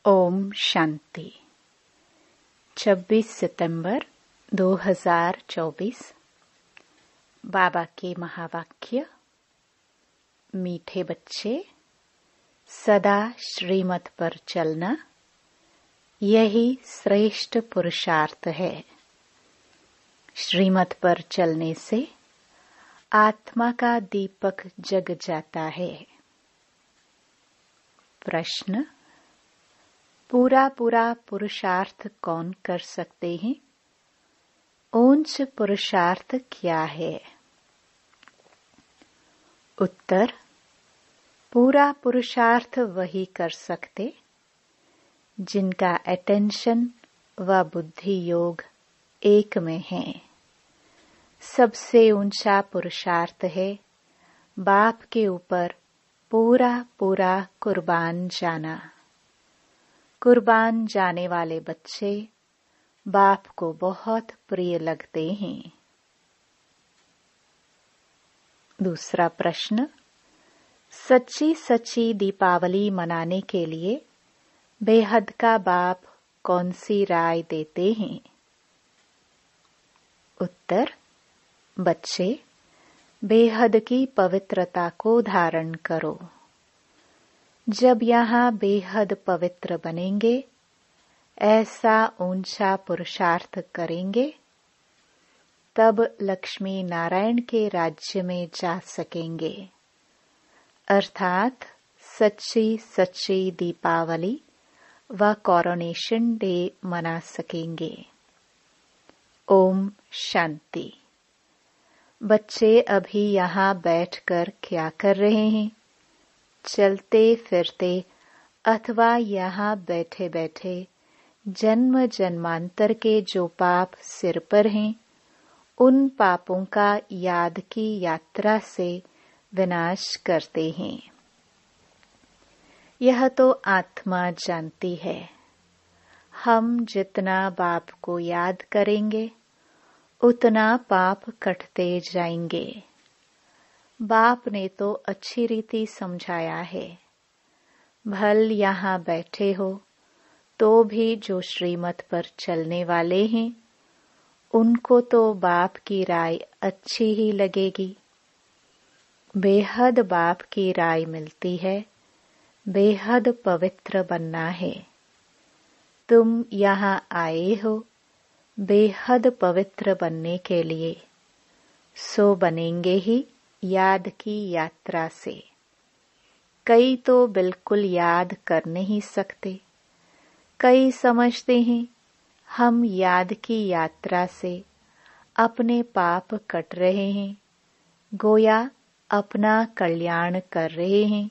ओम शांति। 26 सितंबर 2024। बाबा के महावाक्य। मीठे बच्चे, सदा श्रीमत पर चलना यही श्रेष्ठ पुरुषार्थ है। श्रीमत पर चलने से आत्मा का दीपक जग जाता है। प्रश्न: पूरा पुरुषार्थ कौन कर सकते हैं? ऊंच पुरुषार्थ क्या है? उत्तर: पूरा पुरुषार्थ वही कर सकते जिनका अटेंशन व बुद्धि योग एक में है। सबसे ऊंचा पुरुषार्थ है बाप के ऊपर पूरा कुर्बान जाना। कुर्बान जाने वाले बच्चे बाप को बहुत प्रिय लगते हैं। दूसरा प्रश्न: सच्ची दीपावली मनाने के लिए बेहद का बाप कौन सी राय देते हैं? उत्तर: बच्चे, बेहद की पवित्रता को धारण करो। जब यहाँ बेहद पवित्र बनेंगे, ऐसा ऊंचा पुरुषार्थ करेंगे, तब लक्ष्मी नारायण के राज्य में जा सकेंगे, अर्थात सच्ची दीपावली व कोरोनेशन डे मना सकेंगे। ओम शांति। बच्चे अभी यहाँ बैठकर क्या कर रहे हैं? चलते फिरते अथवा यहाँ बैठे बैठे जन्म जन्मांतर के जो पाप सिर पर हैं, उन पापों का याद की यात्रा से विनाश करते हैं। यह तो आत्मा जानती है। हम जितना बाप को याद करेंगे, उतना पाप कटते जाएंगे। बाप ने तो अच्छी रीति समझाया है। भल यहाँ बैठे हो तो भी जो श्रीमत पर चलने वाले हैं, उनको तो बाप की राय अच्छी ही लगेगी। बेहद बाप की राय मिलती है, बेहद पवित्र बनना है। तुम यहाँ आए हो बेहद पवित्र बनने के लिए, सो बनेंगे ही याद की यात्रा से। कई तो बिल्कुल याद कर नहीं सकते। कई समझते हैं हम याद की यात्रा से अपने पाप कट रहे हैं, गोया अपना कल्याण कर रहे हैं।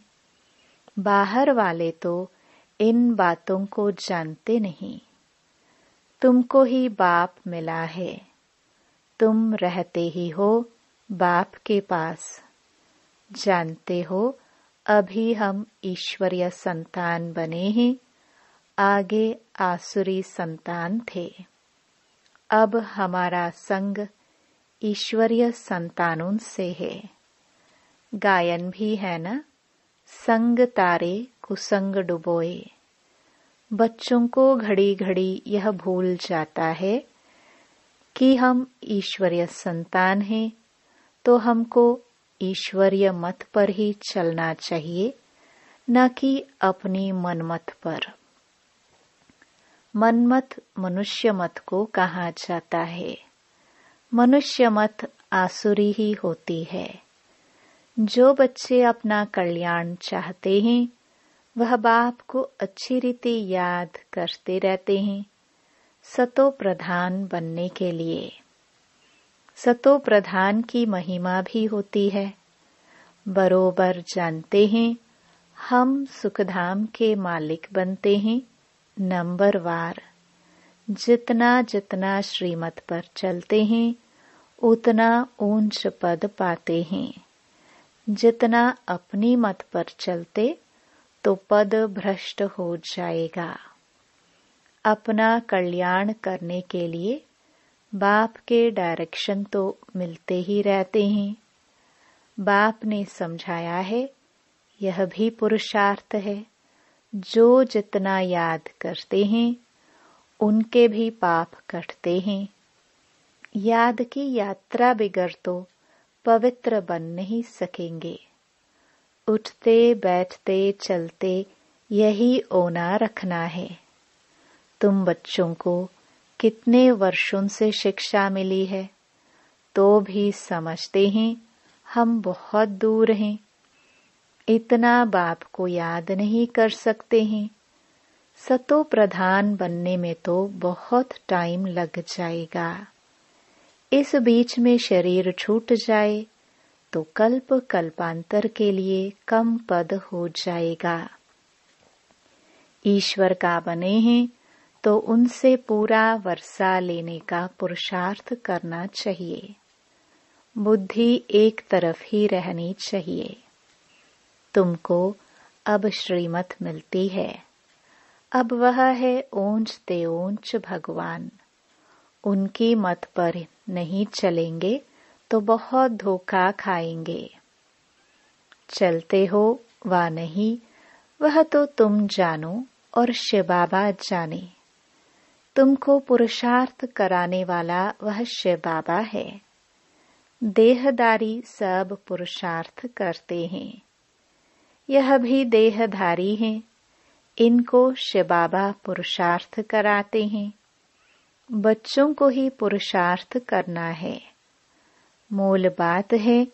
बाहर वाले तो इन बातों को जानते नहीं। तुमको ही बाप मिला है। तुम रहते ही हो बाप के पास। जानते हो अभी हम ईश्वरीय संतान बने हैं, आगे आसुरी संतान थे। अब हमारा संग ईश्वरीय संतानों से है। गायन भी है ना, संग तारे कुसंग डुबोए। बच्चों को घड़ी घड़ी यह भूल जाता है कि हम ईश्वरीय संतान हैं, तो हमको ईश्वरीय मत पर ही चलना चाहिए, न कि अपनी मनमत पर। मनमत मनुष्य मत को कहा जाता है। मनुष्य मत आसुरी ही होती है। जो बच्चे अपना कल्याण चाहते हैं, वह बाप को अच्छी रीति याद करते रहते हैं, सतो प्रधान बनने के लिए। सतो प्रधान की महिमा भी होती है। बरोबर जानते हैं हम सुखधाम के मालिक बनते हैं नंबरवार। जितना श्रीमत पर चलते हैं, उतना ऊंच पद पाते हैं। जितना अपनी मत पर चलते तो पद भ्रष्ट हो जाएगा। अपना कल्याण करने के लिए बाप के डायरेक्शन तो मिलते ही रहते हैं। बाप ने समझाया है, यह भी पुरुषार्थ है, जो जितना याद करते हैं उनके भी पाप कटते हैं। याद की यात्रा बिगर तो पवित्र बन नहीं सकेंगे। उठते बैठते चलते यही ओना रखना है। तुम बच्चों को कितने वर्षों से शिक्षा मिली है, तो भी समझते हैं हम बहुत दूर हैं। इतना बाप को याद नहीं कर सकते हैं। सतो प्रधान बनने में तो बहुत टाइम लग जाएगा। इस बीच में शरीर छूट जाए तो कल्प कल्पांतर के लिए कम पद हो जाएगा। ईश्वर का बने हैं तो उनसे पूरा वर्षा लेने का पुरुषार्थ करना चाहिए। बुद्धि एक तरफ ही रहनी चाहिए। तुमको अब श्रीमत मिलती है। अब वह है ऊंच ते ऊंच भगवान। उनकी मत पर नहीं चलेंगे तो बहुत धोखा खाएंगे। चलते हो वा नहीं वह तो तुम जानो और शिव बाबा जाने। तुमको पुरुषार्थ कराने वाला वह शिव बाबा है। देहधारी सब पुरुषार्थ करते हैं। यह भी देहधारी हैं। इनको शिव बाबा पुरुषार्थ कराते हैं। बच्चों को ही पुरुषार्थ करना है। मूल बात है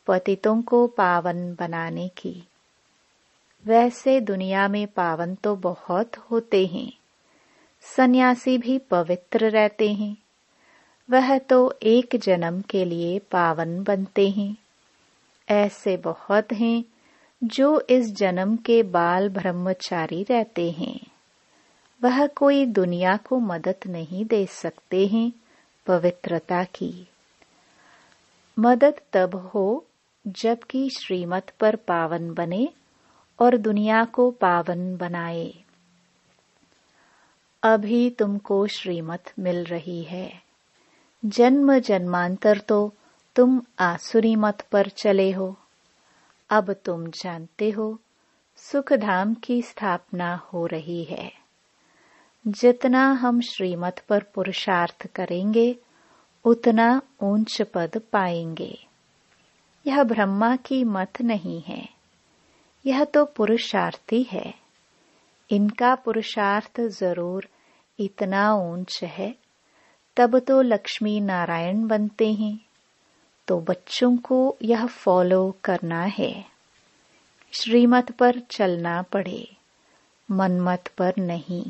पतितों को पावन बनाने की। वैसे दुनिया में पावन तो बहुत होते हैं। सन्यासी भी पवित्र रहते हैं। वह तो एक जन्म के लिए पावन बनते हैं। ऐसे बहुत हैं जो इस जन्म के बाल ब्रह्मचारी रहते हैं। वह कोई दुनिया को मदद नहीं दे सकते हैं पवित्रता की। मदद तब हो जबकि श्रीमत पर पावन बने और दुनिया को पावन बनाए। अभी तुमको श्रीमत मिल रही है। जन्म जन्मांतर तो तुम आसुरी मत पर चले हो। अब तुम जानते हो सुखधाम की स्थापना हो रही है। जितना हम श्रीमत पर पुरुषार्थ करेंगे उतना ऊंच पद पाएंगे। यह ब्रह्मा की मत नहीं है। यह तो पुरुषार्थी है। इनका पुरुषार्थ जरूर इतना ऊंच है। तब तो लक्ष्मी नारायण बनते हैं। तो बच्चों को यह फॉलो करना है। श्रीमत पर चलना पड़े, मनमत पर नहीं।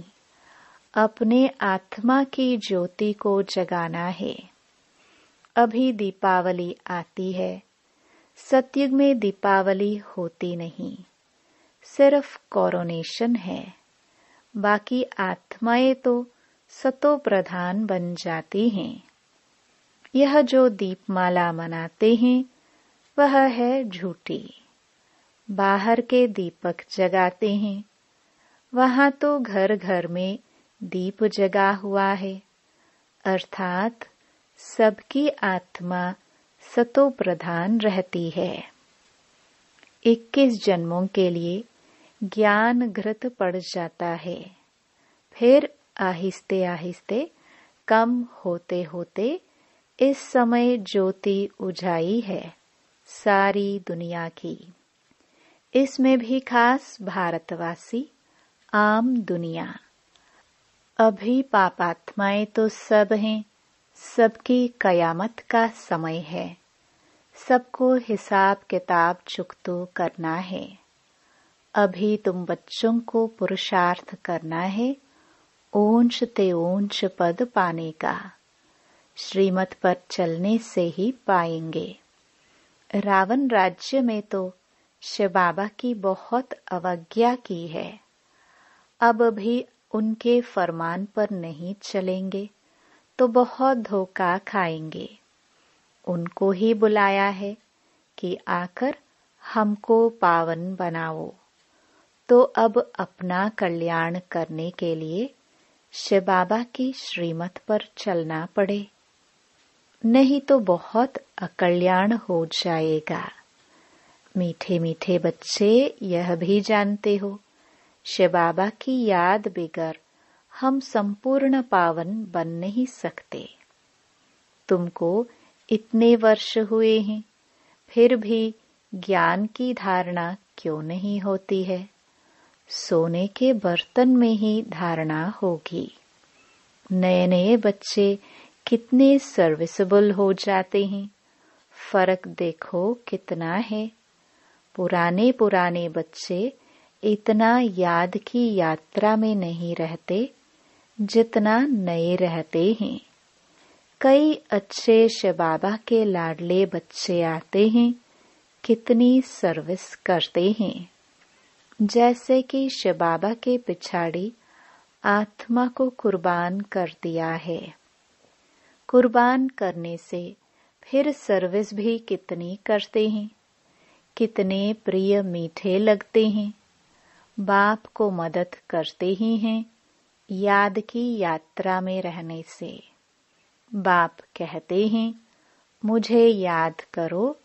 अपने आत्मा की ज्योति को जगाना है। अभी दीपावली आती है। सतयुग में दीपावली होती नहीं, सिर्फ कोरोनेशन है। बाकी आत्माएं तो सतो प्रधान बन जाती हैं। यह जो दीपमाला मनाते हैं वह है झूठी। बाहर के दीपक जगाते हैं। वहां तो घर घर में दीप जगा हुआ है। अर्थात सबकी आत्मा सतो प्रधान रहती है। 21 जन्मों के लिए ज्ञान घृत पड़ जाता है। फिर आहिस्ते आहिस्ते कम होते होते इस समय ज्योति उजाई है सारी दुनिया की। इसमें भी खास भारतवासी, आम दुनिया। अभी पापात्माएं तो सब हैं। सबकी कयामत का समय है। सबको हिसाब किताब चुकतो करना है। अभी तुम बच्चों को पुरुषार्थ करना है ऊंच ते ऊंच पद पाने का। श्रीमत पर चलने से ही पाएंगे। रावण राज्य में तो शिव बाबा की बहुत अवज्ञा की है। अब भी उनके फरमान पर नहीं चलेंगे तो बहुत धोखा खाएंगे। उनको ही बुलाया है कि आकर हमको पावन बनाओ। तो अब अपना कल्याण करने के लिए शिव बाबा की श्रीमत पर चलना पड़े, नहीं तो बहुत अकल्याण हो जाएगा। मीठे मीठे बच्चे यह भी जानते हो शिव बाबा की याद बगैर हम संपूर्ण पावन बन नहीं सकते। तुमको इतने वर्ष हुए हैं, फिर भी ज्ञान की धारणा क्यों नहीं होती है? सोने के बर्तन में ही धारणा होगी। नए नए बच्चे कितने सर्विसेबल हो जाते हैं, फर्क देखो कितना है। पुराने बच्चे इतना याद की यात्रा में नहीं रहते जितना नए रहते हैं। कई अच्छे शिव बाबा के लाडले बच्चे आते हैं, कितनी सर्विस करते हैं। जैसे कि शिव बाबा के पिछाड़ी आत्मा को कुर्बान कर दिया है। कुर्बान करने से फिर सर्विस भी कितनी करते हैं, कितने प्रिय मीठे लगते हैं। बाप को मदद करते ही हैं याद की यात्रा में रहने से। बाप कहते हैं, मुझे याद करो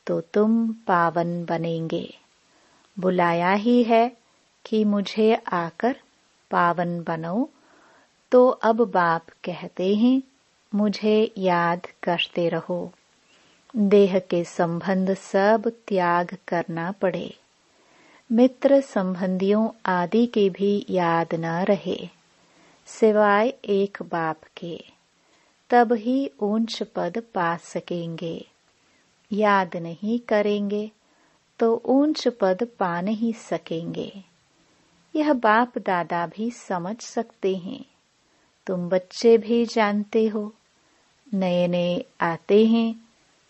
तो तुम पावन बनेंगे। बुलाया ही है कि मुझे आकर पावन बनो, तो अब बाप कहते हैं, मुझे याद करते रहो। देह के संबंध सब त्याग करना पड़े। मित्र संबंधियों आदि की भी याद न रहे, सिवाय एक बाप के, तब ही ऊंच पद पा सकेंगे। याद नहीं करेंगे तो ऊंच पद पा नहीं सकेंगे। यह बाप दादा भी समझ सकते हैं, तुम बच्चे भी जानते हो। नए नए आते हैं,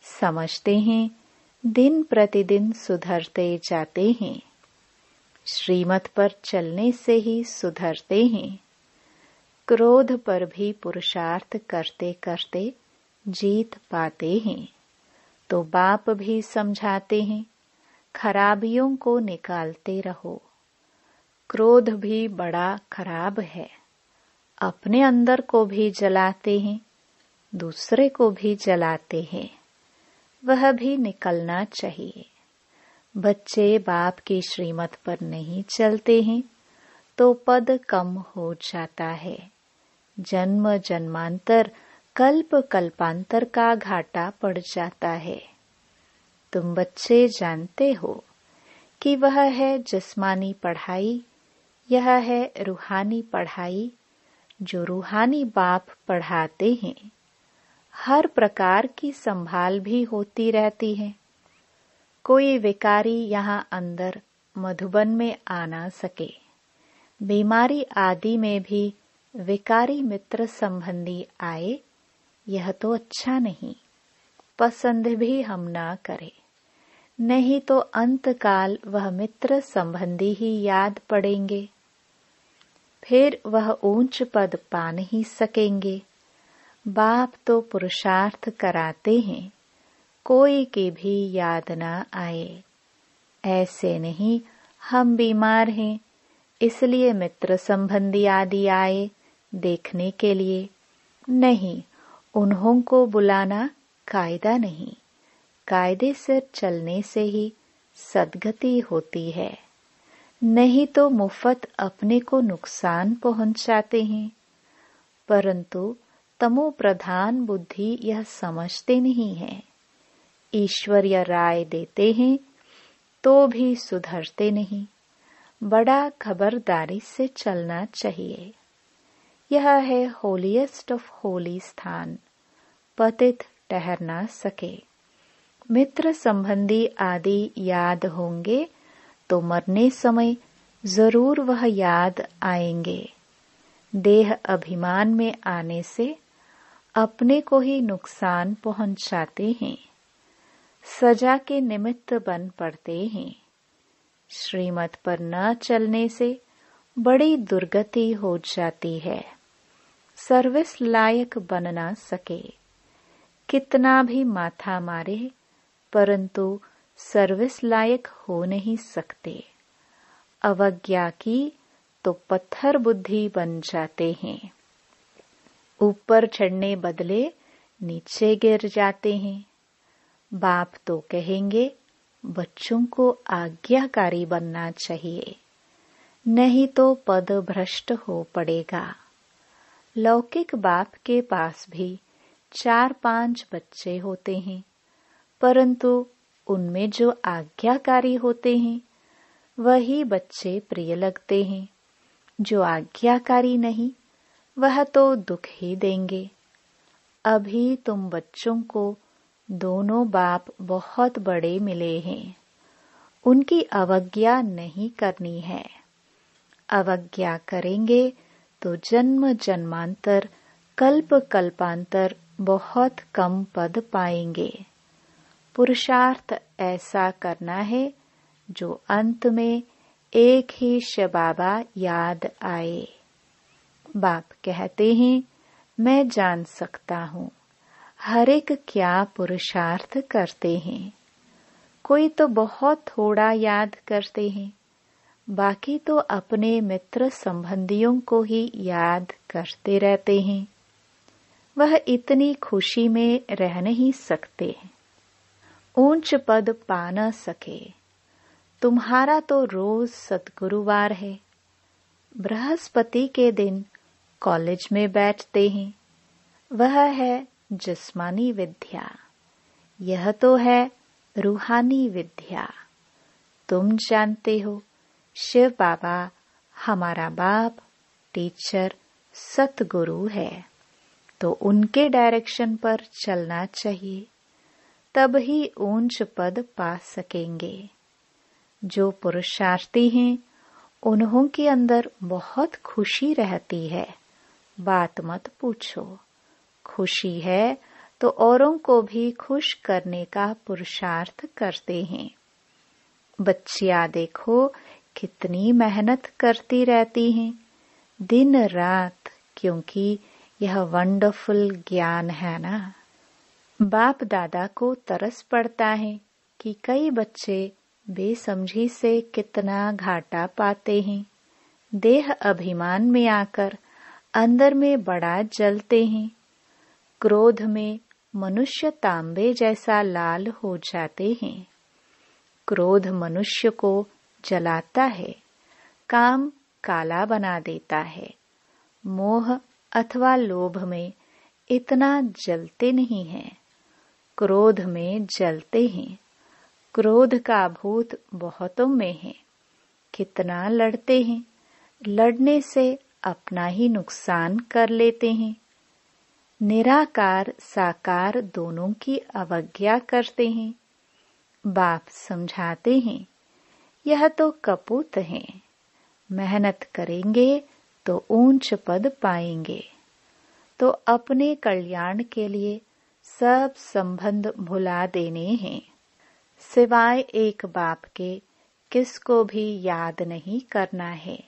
समझते हैं, दिन प्रतिदिन सुधरते जाते हैं। श्रीमत पर चलने से ही सुधरते हैं। क्रोध पर भी पुरुषार्थ करते करते जीत पाते हैं। तो बाप भी समझाते हैं, खराबियों को निकालते रहो। क्रोध भी बड़ा खराब है, अपने अंदर को भी जलाते हैं, दूसरे को भी जलाते हैं। वह भी निकलना चाहिए। बच्चे बाप की श्रीमत पर नहीं चलते हैं तो पद कम हो जाता है। जन्म जन्मांतर कल्प कल्पांतर का घाटा पड़ जाता है। तुम बच्चे जानते हो कि वह है जिस्मानी पढ़ाई, यह है रूहानी पढ़ाई जो रूहानी बाप पढ़ाते हैं। हर प्रकार की संभाल भी होती रहती है। कोई विकारी यहाँ अंदर मधुबन में आ ना सके। बीमारी आदि में भी विकारी मित्र संबंधी आए, यह तो अच्छा नहीं। पसंद भी हम ना करें, नहीं तो अंतकाल वह मित्र संबंधी ही याद पड़ेंगे। फिर वह ऊंच पद पा नहीं सकेंगे। बाप तो पुरुषार्थ कराते हैं, कोई की भी याद ना आए। ऐसे नहीं हम बीमार हैं इसलिए मित्र संबंधी आदि आए देखने के लिए। नहीं, उन्हों को बुलाना कायदा नहीं। कायदे से चलने से ही सद्गति होती है, नहीं तो मुफ्त अपने को नुकसान पहुंचाते हैं। परंतु तमो प्रधान बुद्धि यह समझते नहीं है। ईश्वरीय राय देते हैं तो भी सुधरते नहीं। बड़ा खबरदारी से चलना चाहिए। यह है होलीएस्ट ऑफ होली स्थान, पतित ठहर ना सके। मित्र संबंधी आदि याद होंगे तो मरने समय जरूर वह याद आएंगे। देह अभिमान में आने से अपने को ही नुकसान पहुंचाते हैं, सजा के निमित्त बन पड़ते हैं। श्रीमत पर न चलने से बड़ी दुर्गति हो जाती है। सर्विस लायक बन ना सके, कितना भी माथा मारे परंतु सर्विस लायक हो नहीं सकते। अवज्ञा की तो पत्थर बुद्धि बन जाते हैं। ऊपर चढ़ने बदले नीचे गिर जाते हैं। बाप तो कहेंगे बच्चों को आज्ञाकारी बनना चाहिए। नहीं तो पद भ्रष्ट हो पड़ेगा। लौकिक बाप के पास भी 4-5 बच्चे होते हैं, परंतु उनमें जो आज्ञाकारी होते हैं वही बच्चे प्रिय लगते हैं। जो आज्ञाकारी नहीं वह तो दुख ही देंगे। अभी तुम बच्चों को दोनों बाप बहुत बड़े मिले हैं, उनकी अवज्ञा नहीं करनी है। अवज्ञा करेंगे तो जन्म जन्मांतर कल्प कल्पांतर बहुत कम पद पाएंगे। पुरुषार्थ ऐसा करना है जो अंत में एक ही शबाबा याद आए। बाप कहते हैं, मैं जान सकता हूँ हर एक क्या पुरुषार्थ करते हैं। कोई तो बहुत थोड़ा याद करते हैं, बाकी तो अपने मित्र संबंधियों को ही याद करते रहते हैं। वह इतनी खुशी में रह नहीं सकते, ऊंच पद पा न सके। तुम्हारा तो रोज सद्गुरुवार है। बृहस्पति के दिन कॉलेज में बैठते हैं, वह है जिस्मानी विद्या, यह तो है रूहानी विद्या। तुम जानते हो शिव बाबा हमारा बाप, टीचर, सतगुरु है, तो उनके डायरेक्शन पर चलना चाहिए, तब ही ऊंच पद पा सकेंगे। जो पुरुषार्थी हैं उन्हों के अंदर बहुत खुशी रहती है, बात मत पूछो। खुशी है तो औरों को भी खुश करने का पुरुषार्थ करते हैं। बच्चियां देखो कितनी मेहनत करती रहती हैं दिन रात, क्योंकि यह वंडरफुल ज्ञान है ना। बाप दादा को तरस पड़ता है कि कई बच्चे बेसमझी से कितना घाटा पाते हैं। देह अभिमान में आकर अंदर में बड़ा जलते हैं। क्रोध में मनुष्य तांबे जैसा लाल हो जाते हैं। क्रोध मनुष्य को जलाता है, काम काला बना देता है। मोह अथवा लोभ में इतना जलते नहीं हैं, क्रोध में जलते हैं। क्रोध का भूत बहुतों में है, कितना लड़ते हैं, लड़ने से अपना ही नुकसान कर लेते हैं। निराकार साकार दोनों की अवज्ञा करते हैं। बाप समझाते हैं, यह तो कपूत हैं, मेहनत करेंगे तो ऊंच पद पाएंगे। तो अपने कल्याण के लिए सब संबंध भुला देने हैं, सिवाय एक बाप के किसको भी याद नहीं करना है।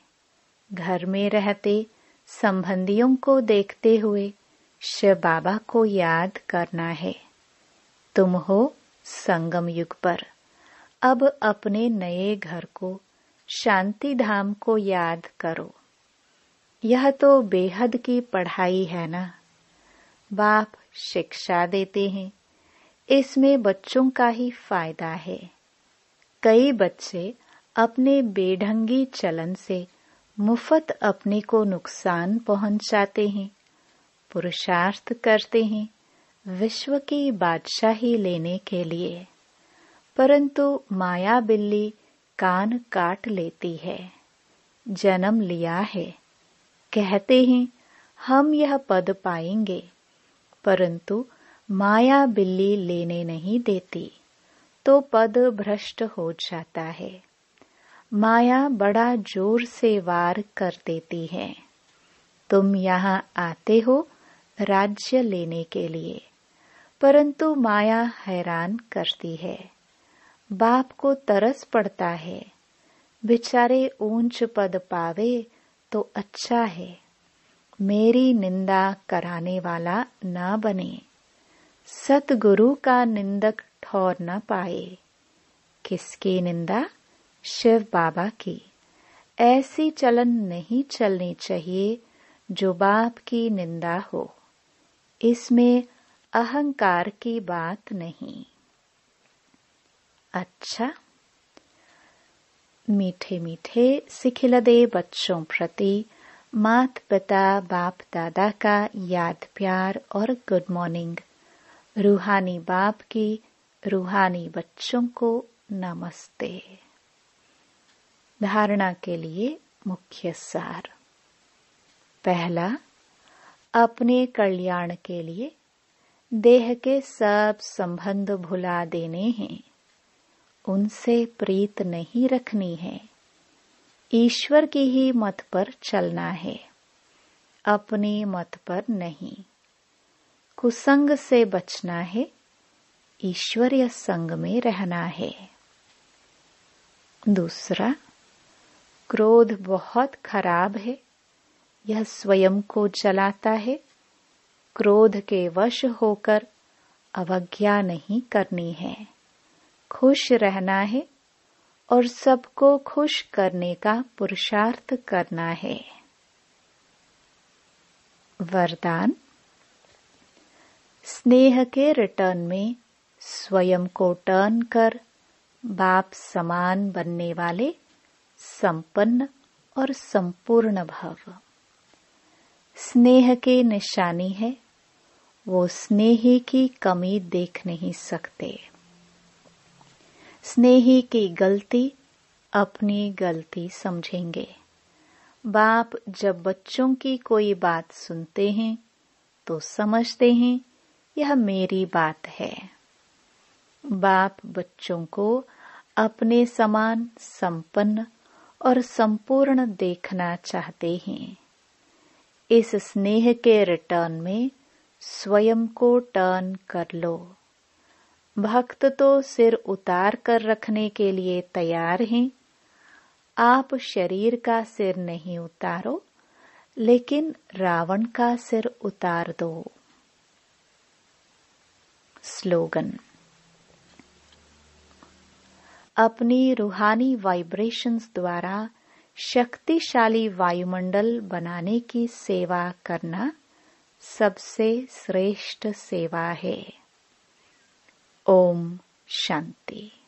घर में रहते संबंधियों को देखते हुए शिव बाबा को याद करना है। तुम हो संगम युग पर, अब अपने नए घर को, शांति धाम को याद करो। यह तो बेहद की पढ़ाई है ना। बाप शिक्षा देते हैं, इसमें बच्चों का ही फायदा है। कई बच्चे अपने बेढंगी चलन से मुफ्त अपने को नुकसान पहुंचाते हैं। पुरुषार्थ करते हैं विश्व की बादशाही लेने के लिए, परंतु माया बिल्ली कान काट लेती है। जन्म लिया है, कहते हैं हम यह पद पाएंगे, परंतु माया बिल्ली लेने नहीं देती, तो पद भ्रष्ट हो जाता है। माया बड़ा जोर से वार कर देती है। तुम यहाँ आते हो राज्य लेने के लिए, परंतु माया हैरान करती है। बाप को तरस पड़ता है, बेचारे ऊंच पद पावे तो अच्छा है, मेरी निंदा कराने वाला न बने, सतगुरु का निंदक ठौर न पाए। किसकी निंदा? शिव बाबा की। ऐसी चलन नहीं चलनी चाहिए जो बाप की निंदा हो। इसमें अहंकार की बात नहीं। अच्छा, मीठे मीठे सिखिलदे बच्चों प्रति माता पिता बाप दादा का याद प्यार और गुड मॉर्निंग। रूहानी बाप की रूहानी बच्चों को नमस्ते। धारणा के लिए मुख्य सार। पहला, अपने कल्याण के लिए देह के सब संबंध भुला देने हैं। उनसे प्रीत नहीं रखनी है। ईश्वर की ही मत पर चलना है, अपनी मत पर नहीं। कुसंग से बचना है, ईश्वरीय संग में रहना है। दूसरा, क्रोध बहुत खराब है। यह स्वयं को जलाता है। क्रोध के वश होकर अवज्ञा नहीं करनी है, खुश रहना है और सबको खुश करने का पुरुषार्थ करना है। वरदान, स्नेह के रिटर्न में स्वयं को टर्न कर बाप समान बनने वाले संपन्न और संपूर्ण भव। स्नेह की निशानी है, वो स्नेही की कमी देख नहीं सकते। स्नेही की गलती अपनी गलती समझेंगे। बाप जब बच्चों की कोई बात सुनते हैं तो समझते हैं यह मेरी बात है। बाप बच्चों को अपने समान संपन्न और संपूर्ण देखना चाहते हैं। इस स्नेह के रिटर्न में स्वयं को टर्न कर लो। भक्त तो सिर उतार कर रखने के लिए तैयार हैं। आप शरीर का सिर नहीं उतारो, लेकिन रावण का सिर उतार दो। स्लोगन, अपनी रूहानी वाइब्रेशंस द्वारा शक्तिशाली वायुमंडल बनाने की सेवा करना सबसे श्रेष्ठ सेवा है। ओम शांति।